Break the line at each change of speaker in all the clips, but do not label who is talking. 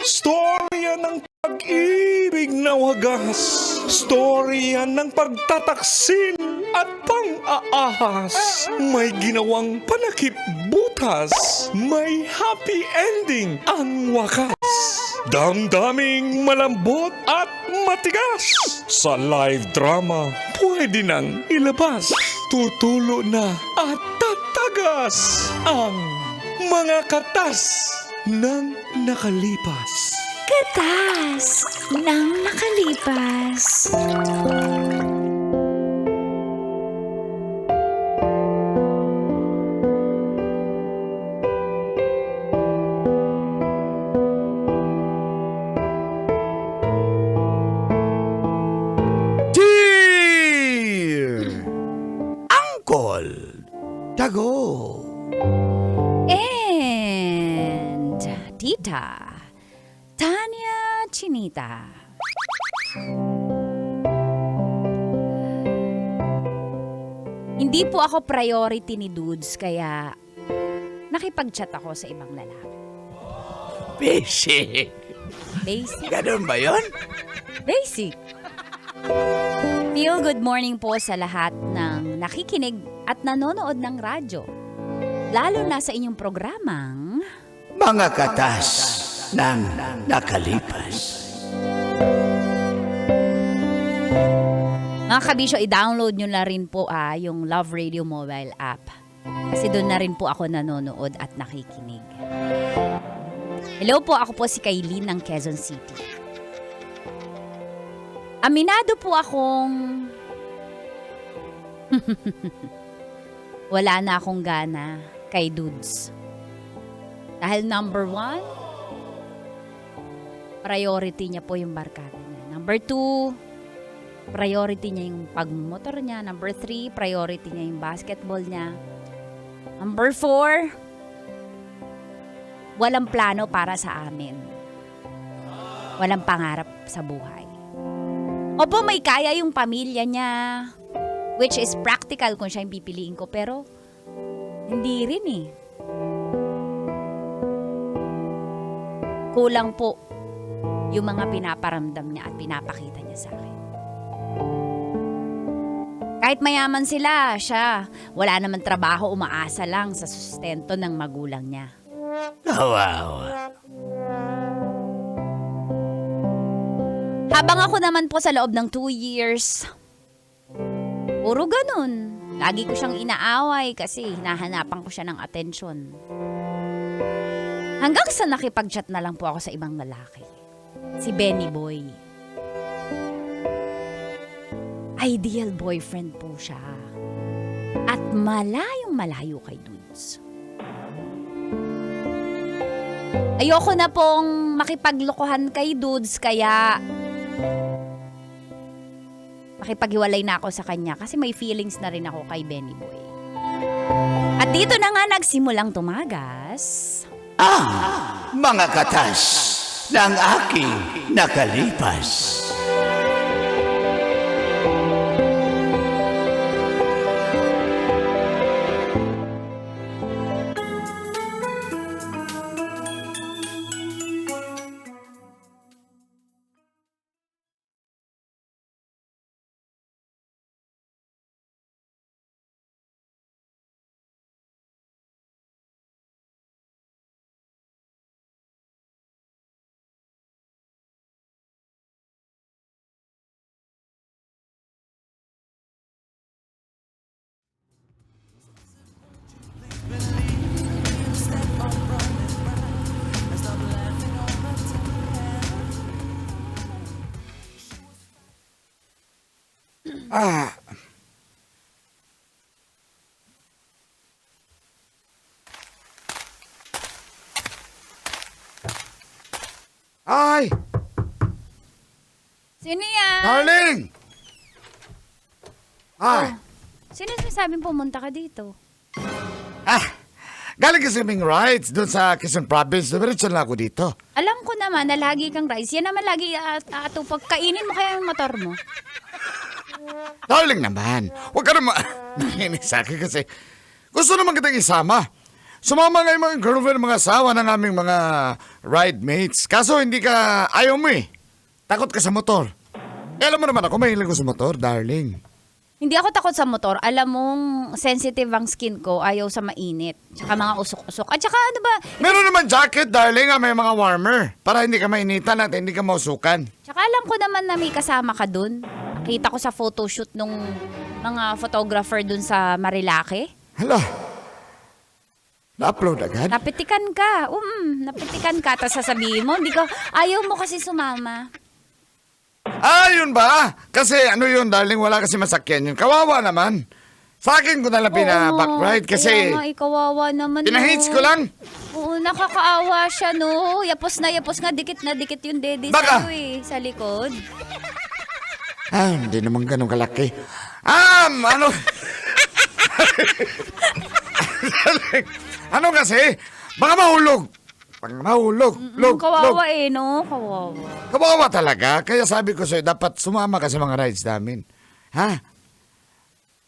Storya ng pag-ibig na wagas. Storya ng pagtataksil at pang-aahas. May ginawang panakip butas. May happy ending ang wakas. Damdaming malambot at matigas. Sa live drama, pwede nang ilabas. Tutulo na at tatagas ang mga katas ng nakalipas.
Katas ng nakalipas.
Dear Uncle Dago.
And Tita Tanya Chinita. Hindi po ako priority ni Dudes, kaya nakipag-chat ako sa ibang lalaki.
Busy.
Basic.
Ganun ba yun?
Basic. Feel good morning po sa lahat ng nakikinig at nanonood ng radyo. Lalo na sa inyong programang
Mga katas ng nakalipas.
mga kabisyo, i-download nyo na rin po yung Love Radio mobile app. Kasi doon na rin po ako nanonood at nakikinig. Hello po, ako po si Kailin ng Quezon City. Aminado po akong wala na akong gana kay Dudes. Dahil number 1, priority niya po yung barkada niya. Number 2, priority niya yung pagmotor niya. Number 3, priority niya yung basketball niya. Number 4, walang plano para sa amin. Walang pangarap sa buhay. Opo, may kaya yung pamilya niya, which is practical kung siya yung pipiliin ko, pero hindi rin eh. Kulang po yung mga pinaparamdam niya at pinapakita niya sa akin. Kahit mayaman sila, siya, wala naman trabaho, umaasa lang sa sustento ng magulang niya.
Wow.
Habang ako naman po sa loob ng 2 years, puro ganun. Lagi ko siyang inaaway kasi hinahanapan ko siya ng atensyon. Hanggang sa nakipag-chat na lang po ako sa ibang lalaki. Si Benny Boy. Ideal boyfriend po siya. At malayong malayo kay Dudes. Ayoko na pong makipaglokohan kay Dudes, kaya makipaghiwalay na ako sa kanya kasi may feelings na rin ako kay Benny Boy. At dito na nga nagsimulang tumagas
Mga katas ng aking nakalipas. Ay!
Sino yan?
Darling! Ay!
Sino sinasabing pumunta ka dito?
Galing kasi kaming rides doon sa Quezon Province. Dumiretso na ako dito.
Alam ko naman na lagi kang rice. Yan naman lagi atupag. Kainin mo kaya yung motor mo.
Darling naman, huwag ka naman nakinig sa akin kasi gusto naman kitang isama. Sumama nga yung mga girlfriend, mga asawa ng aming mga ride mates. Kaso hindi ka, ayaw mo eh. Takot ka sa motor. Eh, alam mo naman ako, mahilig ko sa motor, darling.
Hindi ako takot sa motor. Alam mong sensitive ang skin ko. Ayaw sa mainit. Tsaka mga usok-usok. At tsaka ano ba?
Meron naman jacket, darling, may mga warmer. Para hindi ka mainitan at hindi ka mausukan.
Tsaka alam ko naman na may kasama ka dun. Nakita ko sa photoshoot nung mga photographer dun sa Marilake.
Hala, na-upload agad?
Napitikan ka. Napitikan ka. Tapos sasabihin mo, hindi ko, ayaw mo kasi sumama.
Ah, yun ba? Kasi ano yun, darling, wala kasi masakyan yun. Kawawa naman. Sa akin ko nalang pina-backride kasi
Kaya nga, kawawa naman.
pinahits ko lang.
Oo, nakakaawa siya, no? Yapos nga, dikit na dikit yung dede
Baka.
sa'yo eh, sa likod.
Ah, hindi naman ganun kalaki. Ano? Ano kasi? Baka mahulog.
Kawawa eh, no? Kawawa.
Kawawa talaga. Kaya sabi ko sa'yo, dapat sumama ka sa mga rides namin. Ha?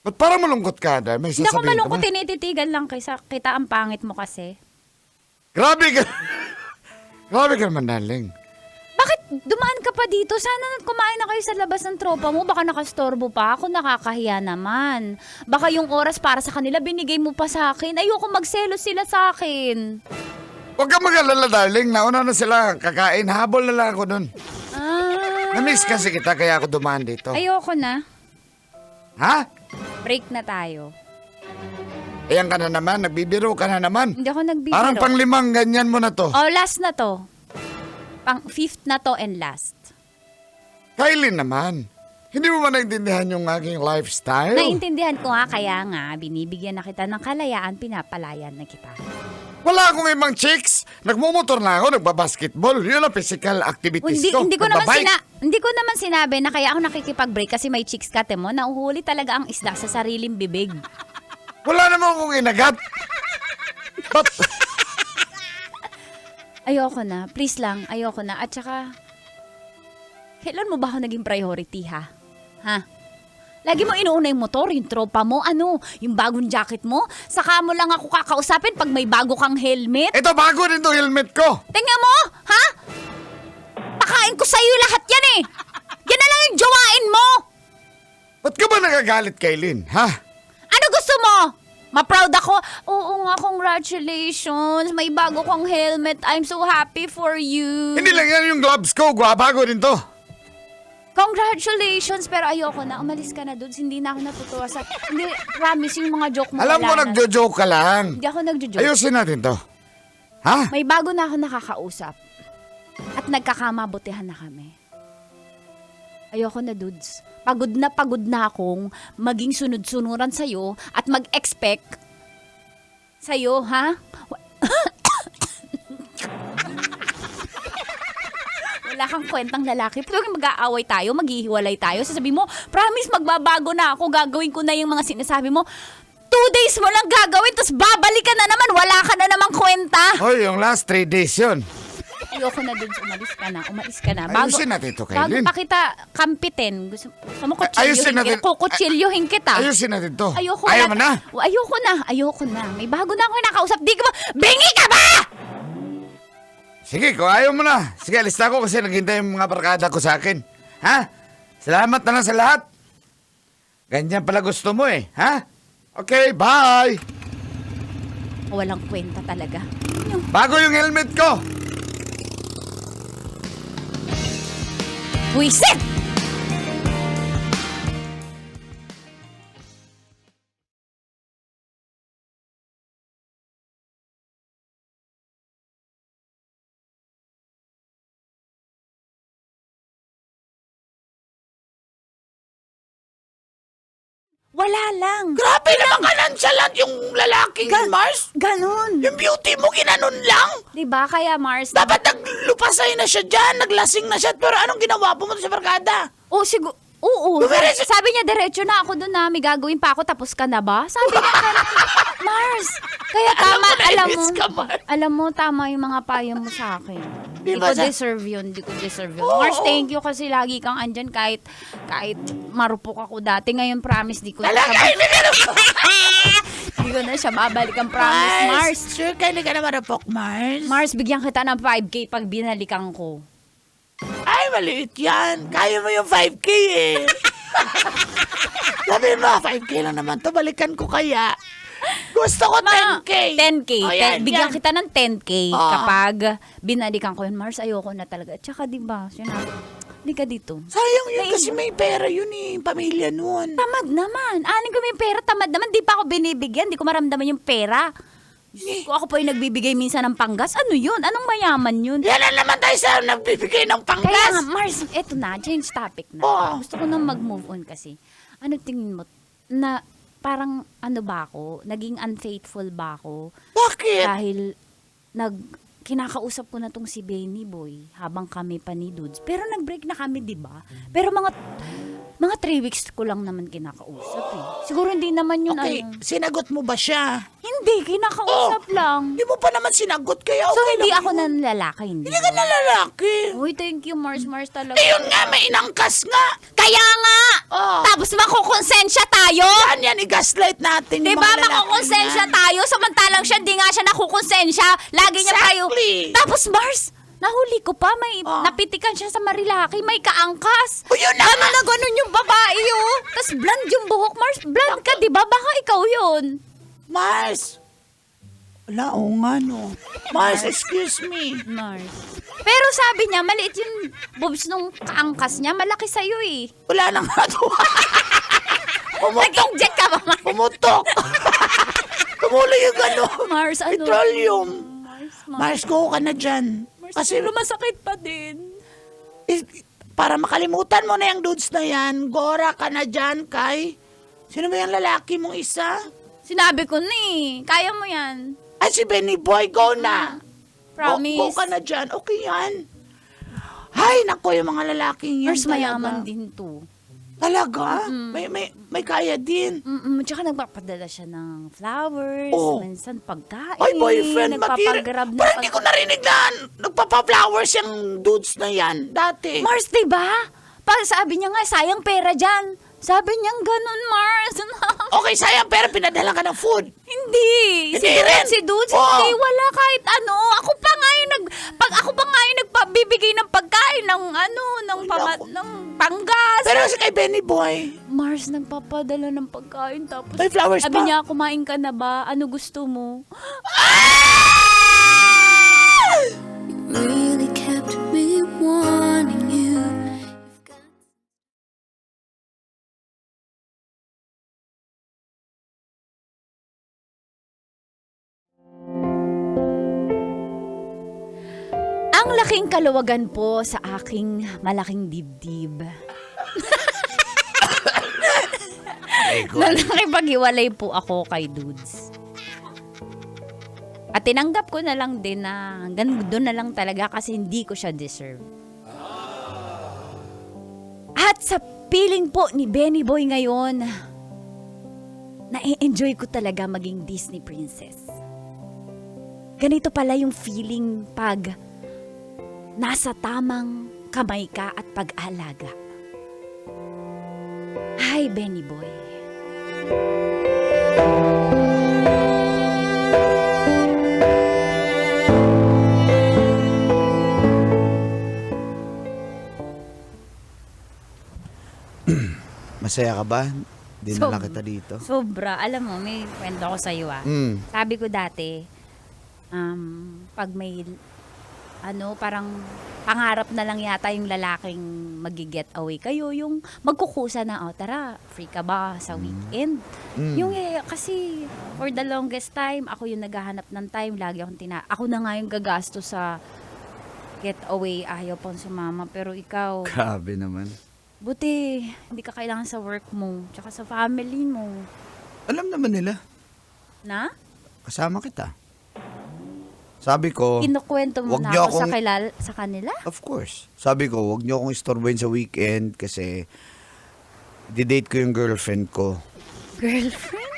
Ba't parang malungkot ka, Dar? May
Hindi ako
sasabihin ka
malungkot,
ba?
tinititigan lang kaysa kita ang pangit mo kasi.
Grabe ka. Grabe ka naman, darling.
Bakit dumaan ka pa dito? Sana kumain na kayo sa labas ng tropa mo. Baka nakastorbo pa ako, nakakahiya naman. Baka yung oras para sa kanila, binigay mo pa sa akin. Ayoko magselos sila sa akin.
Huwag kang mag-alala, darling. Nauna na sila kakain. Habol na lang ako dun. Na-miss kasi kita, kaya ako dumaan dito.
Ayoko na.
Ha?
Break na tayo.
Ayan ka na naman. Nagbibiro ka na naman.
Hindi ako nagbibiro.
Parang panglimang ganyan mo na to.
Oh, last na to. Fifth na to and last.
Kylie naman. Hindi mo ba naintindihan yung aking lifestyle?
Naintindihan ko nga, kaya nga, binibigyan na kita ng kalayaan, pinapalayan na kita.
Wala akong ibang chicks. Nagmumotor na ako, nagbabasketball. Yun ang physical activities ko.
Hindi ko
Nagbabike.
naman sinabi na kaya ako nakikipag-break kasi may chicks ka, mo. Nauhuli talaga ang isda sa sariling bibig.
Wala naman akong inagat. But,
Ayoko na. Please lang, ayoko na. At saka, kailan mo ba ako naging priority, ha? Ha? Lagi mo inuuna yung motor, yung tropa mo, yung bagong jacket mo. Saka mo lang ako kakausapin pag may bago kang helmet.
ito bago rin to helmet ko.
Tingnan mo, ha? Pakain ko sa'yo lahat yan eh. Yan na lang yung jowain mo.
Ba't ka ba nagagalit, Kaylin? Ha?
Ano gusto mo? Ma-proud ako? Oo nga, congratulations. May bago kang helmet. I'm so happy for you.
Hindi lang yan yung gloves ko. Bago rin to.
Congratulations, pero ayoko na. Umalis ka na doon. Hindi na ako natutuwa sa... Hindi, promise, yung mga joke mo.
Alam mo,
wala na.
nagjo-joke ka lang.
Hindi ako nagjo-joke.
Ayusin natin to. Ha?
May bago na ako nakakausap. At nagkakamabutihan na kami. Ayoko na, dudes. Pagod na akong maging sunod-sunuran sa'yo at mag-expect sa'yo, ha? Wala kang kwentang lalaki. Pero mag-aaway tayo, maghihiwalay tayo. Sasabihin mo, promise, magbabago na ako. Gagawin ko na yung mga sinasabi mo. 2 days mo lang gagawin, tapos babalik ka na naman. Wala ka na namang kwenta.
Hoy, yung last 3 days yun.
Ayoko na dun. Umalis ka na.
Ayusin natin to,
Bago
Kaylin.
pa kita kampitin. Gusto mo
Ayusin natin.
kukutsilyohin kita.
Ayusin natin to.
Ayoko
Ayaw mo na?
Ayoko na. May bago na ako nakausap. Di ka ba? Bingi ka ba?
Sige, kung ayaw mo na. Sige, alista ko kasi naghintay yung mga barkada ko sa akin. Ha? Salamat na lang sa lahat. Ganyan pala gusto mo eh. Ha? Okay, bye!
Walang kwenta talaga.
Bago yung helmet ko!
Buisit! Wala lang.
Grabe naman ka nonchalant yung lalaking Mars.
Ganon.
Yung beauty mo ginanon lang.
Diba? Kaya Mars,
Dapat naglupasay na siya dyan, naglasing na siya. Pero anong ginawa po mo sa barkada?
Oo.
Diretso-
Sabi niya, diretso na ako doon na may gagawin pa ako, tapos ka na ba? Sabi niya, Mars, kaya tama,
nainis ka, Mars.
alam mo, tama yung mga payo mo sa akin. Di
Diba
ko deserve yun.
Oo.
Mars, thank you kasi lagi kang andyan kahit marupok ako dati. Ngayon, promise, di ko
Talaga, hindi ka
Hindi ko na siya babalikan, promise, Mars.
Sure ka, hindi ka na marapok, Mars.
Mars, bigyan kita ng 5K pag binalikan ko.
Ay, maliit yan. Kaya mo yung 5K eh. Sabi mo, 5K lang naman to. Balikan ko kaya. Gusto ko 10K.
10K.
O, yan,
Bigyan
yan.
kita ng 10K
Oo.
kapag binalikan ko yun. Mars, ayoko na talaga. Tsaka diba, sinabi, hindi ka dito.
Sayang yun kasi may pera yun eh. Pamilya nun.
Tamad naman. Aning ko may pera, tamad naman. Di pa ako binibigyan. Di ko maramdaman yung pera. Kung ako po yung nagbibigay minsan ng panggas, ano yun? Anong mayaman yun?
Yan na naman tayo sa nagbibigay ng
Kaya nga,
panggas.
Mars, eto na, change topic na.
Oo.
Gusto ko nang mag-move on kasi. Ano tingin mo? Na parang ano ba ako? Naging unfaithful ba ako?
Bakit?
Dahil kinakausap ko na tong si Benny Boy habang kami pa ni Dudes. Pero nag-break na kami, di ba? Pero mga 3 weeks ko lang naman kinakausap eh. Siguro hindi naman yun
Okay,
ano.
sinagot mo ba siya?
Hindi, kinakausap lang.
Hindi mo pa naman sinagot kaya okay
So, hindi
lang
ako
yun.
na lalaki, hindi.
Hindi ka na lalaki.
Uy, thank you, Mars. Mars talaga.
Eh yun nga, may inangkas nga.
Kaya nga!
Oh.
Tapos makukonsensya tayo!
Yan, i-gaslight natin yung
Diba
mga lalaki
makukonsensya
yan.
tayo? Samantalang siya, di nga siya nakukonsensya. Lagi niya tayo.
Exactly.
Tapos Mars, nahuli ko pa, may
Oh.
napitikan siya sa Marilaki, may kaangkas.
O yun na
Ano
nga.
na ganun yung babae, oh. Tapos blonde yung buhok. Mars, blonde ka, di ba? Baka ikaw yun.
Mars. Wala, oo nga no. Mars, excuse me.
Mars. Pero sabi niya, maliit yung boobs nung kaangkas niya. Malaki sa'yo eh.
Wala na nga to. Pumutok.
Nag-inject ka ba, Mars?
Pumutok. Tumuloy yung ano.
Mars, ano?
Petroleum.
Mars.
Mars, go ka na dyan. Kasi
Pero masakit pa din.
para makalimutan mo na yung dudes na yan, gora ka na dyan kay... Sino ba yung lalaki mong isa?
Sinabi ko na eh. Kaya mo yan.
Ay, si Benny Boy, go na.
Promise.
Go ka na dyan. Okay yan. Ay, nako, yung mga lalaking yan
Mars, mayaman din to.
Talaga? May kaya din.
Tsaka nagpapadala siya ng flowers,
Oh.
minsan pagkain.
Ay, boyfriend material.
Nagpapagrab ng
Parang hindi ko narinig na nagpapa-flowers yung dudes na yan. Dati.
Mars, diba? Pag sabi niya nga, sayang pera dyan. Sabi niya ganun, Mars.
Okay, sayang, pero pinadala ka ng food.
Hindi.
Hindi rin.
Si Dudes,
Oo.
hindi. Wala kahit ano. Ako pa nga yung ako pa nga yung nagpabibigay ng pagkain ng ano, ng panggas.
Pero si kay Benny Boy,
Mars, nagpapadala ng pagkain. Tapos,
may flowers
sabi
pa.
niya, kumain ka na ba? Ano gusto mo?
Really kept me wanting you.
Ang laking kaluwagan po sa aking malaking dibdib. Nung nakipag-iwalay po ako kay Dudes. At tinanggap ko na lang din na hanggang doon na lang talaga kasi hindi ko siya deserve. At sa piling po ni Benny Boy ngayon, na-enjoy ko talaga maging Disney princess. Ganito pala yung feeling pag nasa tamang kamay ka at pag-alaga. Hi, Benny Boy.
Masaya ka ba? Dinala
So-
kita dito.
Sobra. Alam mo, may kwento ko sa'yo ah.
Mm.
Sabi ko dati, pag may, parang pangarap na lang yata yung lalaking mag-get away kayo, yung magkukusa na, tara, free ka ba sa weekend?
Mm.
Yung kasi, for the longest time, ako yung naghahanap ng time, lagi akong ako na nga yung gagasto sa get away, ayaw pang sumama, pero ikaw,
Grabe naman.
buti, hindi ka kailangan sa work mo, tsaka sa family mo.
Alam naman nila.
Na?
Kasama kita. Sabi ko,
Kinukwento mo
wag
na
niyo
ako
akong-
sa kanila?
of course. Sabi ko, wag niyo akong istorbohin sa weekend kasi didate ko yung girlfriend ko.
Girlfriend?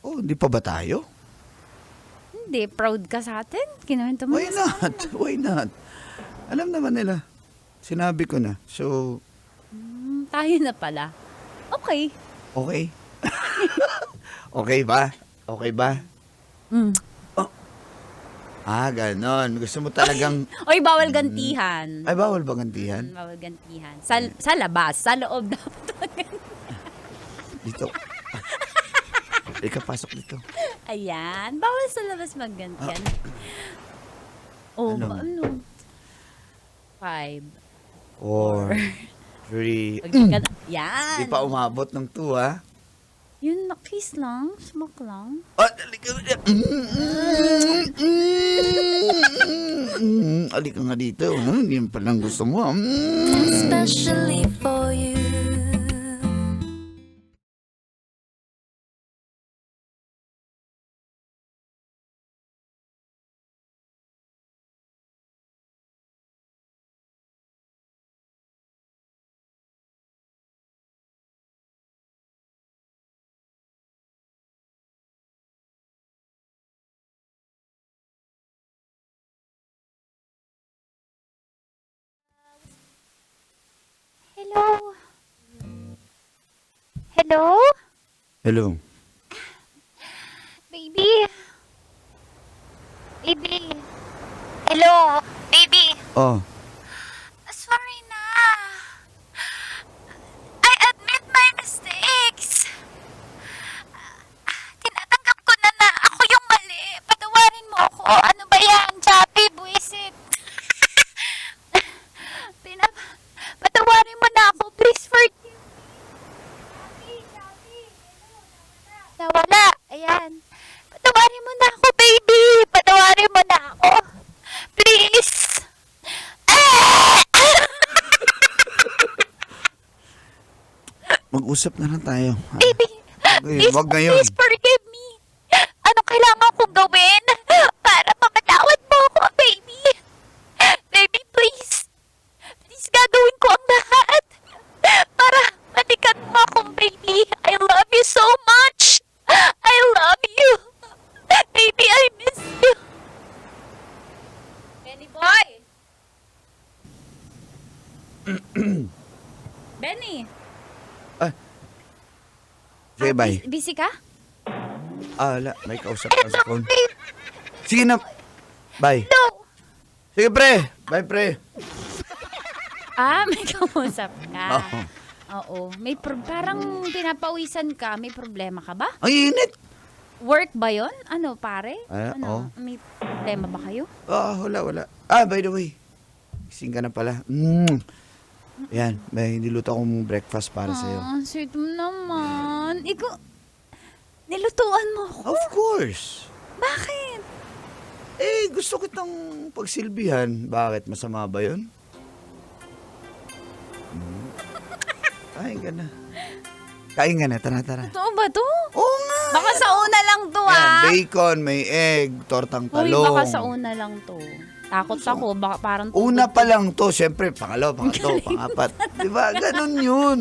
Oh, di pa ba tayo?
Hindi, proud ka sa atin? Kinuwento mo
Why
na sa
not? Why not? Alam naman nila. Sinabi ko na. So,
tayo na pala. Okay.
okay. Okay ba? Okay ba?
Mm.
Ganon. Gusto mo talagang...
Oy, bawal gantihan.
Ay, bawal ba gantihan?
Bawal gantihan. Sa labas, sa loob dapat.
Dito. Ika, pasok dito.
Ayan. Bawal sa labas maggantihan. Oh,
Ano?
ano? 5.
4, 3.
Yan.
Di pa umabot ng 2, ha?
Yun, kiss lang. Smoke lang.
Halika nga. Halika nga dito. Yun palang gusto mo.
Especially for you.
Hello? Hello?
Hello.
Baby? Baby? Hello? Baby?
Oh.
Sorry na. I admit my mistakes. Tinatanggap ko na ako yung mali. Patawarin mo ako. Ano ba yan? Chappy, buwisit. Patawarin mo na ako. Please forgive me. Chappy. Nawala. Ayan. Patawarin mo na ako, baby. Patawarin mo na ako. Please.
Mag-usap na lang tayo.
Baby, please,
Wag ngayon.
please forgive me. Ano kailangan kong gawin para mapatawad mo ako, baby? Baby, please. Please, gagawin ko ang lahat para balikan mo akong baby. I love you so much. I love you. Baby, I miss you. Benny boy. Benny.
Sige, bye.
Busy ka?
Wala. May kausap ka sa phone. Sige na. Bye.
No.
Sige, pre. Bye, pre.
May kausap ka.
Oo.
Oo. Parang pinapawisan ka. May problema ka ba?
Ang init.
Work ba yon? Ano, pare?
Oo.
May problema ba kayo?
Wala. By the way. Gising ka na pala. Yan. May niluto akong breakfast para sa'yo.
Sweet mo naman. Ikaw, nilutuan mo ako.
Of course.
Bakit?
Gusto kitang pagsilbihan. Bakit? Masama ba yun? Kain ka na. Kain ka na. Tara.
Totoo ba to?
Oo nga.
Baka sa una lang to,
Yan, bacon, may egg, tortang
Uy,
talong.
baka sa una lang to. Takot ako. Baka parang...
Una pa lang to, siyempre, pangalawa, pangatlo, pangapat. Diba? Ganon yun.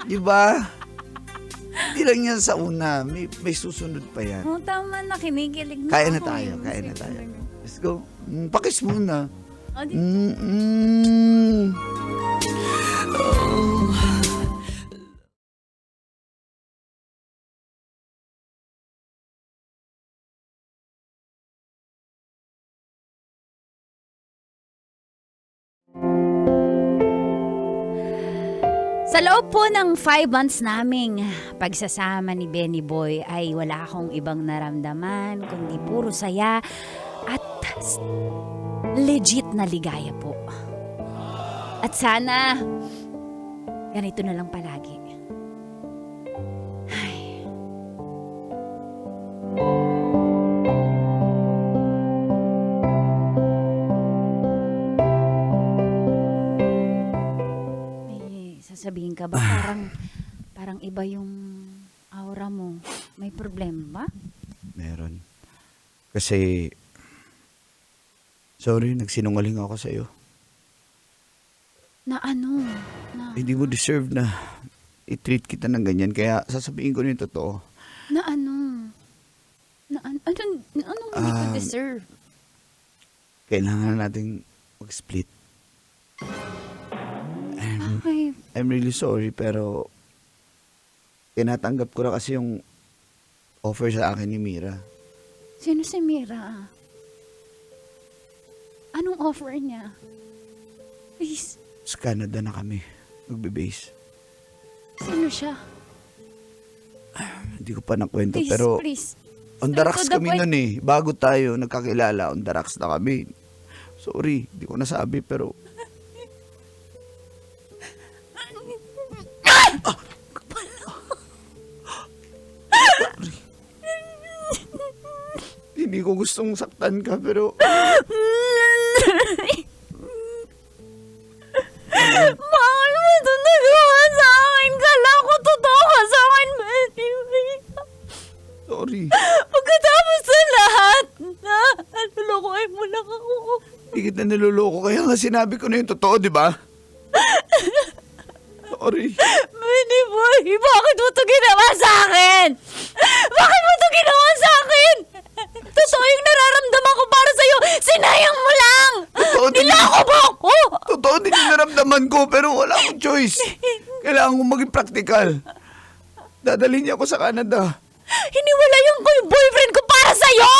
Diba? Hindi lang yan sa una. May susunod pa yan.
Oh, tama na. Kinikilig na
Kain na
ako
tayo,
eh.
kain na tayo. Let's go. Pakis muna.
Oh, di- Sa loob po ng 5 months naming pagsasama ni Benny Boy ay wala akong ibang naramdaman kundi puro saya at legit na ligaya po. At sana ganito na lang palagi. Ay. Sasabihin ka ba parang iba yung aura mo? May problema ba?
Meron. Kasi, sorry, nagsinungaling ako sa'yo.
Na ano? Na,
Hindi mo deserve na i-treat kita ng ganyan. Kaya sasabihin ko na yung totoo.
na ano? Anong hindi ko deserve?
Kailangan nating mag-split.
Okay.
I'm really sorry, pero tinatanggap ko na kasi yung offer sa akin ni Mira.
Sino si Mira? Anong offer niya? Please,
Sa Canada na kami. Magbe-base.
sino siya?
Hindi ko pa nakwento
Please,
pero
please.
on the
Straight
rocks
to the
kami
point.
nun eh. Bago tayo nagkakilala, on the rocks na kami. Sorry, hindi ko nasabi pero... Sorry. Hindi ko gustong saktan ka pero...
Bakit mo ito nagawa sa akin? Kala ko totoo ka sa akin, baby.
Sorry.
Pagkatapos sa lahat, lulokohin mo lang ako.
Hindi kita niloloko. Kaya nga sinabi ko na yung totoo, di ba? Sorry.
Baby boy, bakit mo ito ginawa sa akin? Bakit mo ito ginawa sa akin? Totoo yung nararamdaman ko para sa'yo. Sinayang mo lang.
Totoo din.
Nilako mo ako.
Totoo din yung naramdaman ko pero wala akong choice. Kailangan kong maging practical. Dadalhin niya ako sa Canada.
Hiniwalayan ko yung boyfriend ko para sa'yo.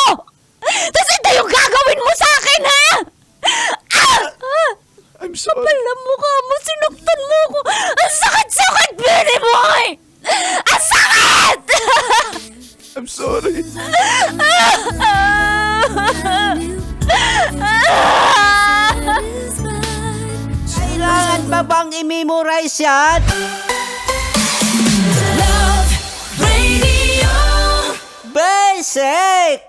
Tapos ito yung gagawin mo sa akin, ha?
I'm sorry.
Alam mo ka mo, sinuktan mo ako. Ang sakit-sakit, baby boy! Ang sakit!
I'm sorry.
Kailangan ba bang i-memorize yan? Basic!